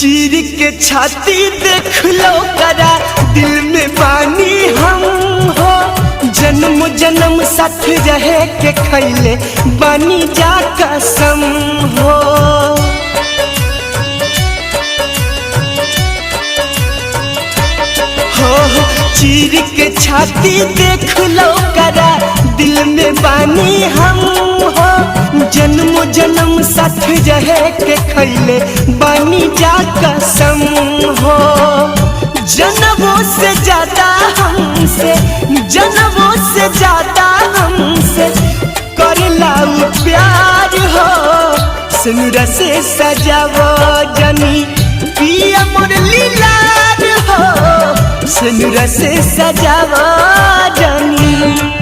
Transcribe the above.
चीर के छाती देख लो करा दिल में बानी हम हो। जन्म जन्म साथ रहे के खैले बानी जा कसम हो। चीर के छाती देख लो करा दिल में बानी हम हो। जन्म जन्म साथ रहे के खैले बानी जा कसम हो। जन्मों से ज्यादा हमसे जन्मों से ज्यादा हमसे करला प्यार हो। सिनुरा से सजावो जनी पिया मोर लीलार हो। सिनुरा से सजावो जनी।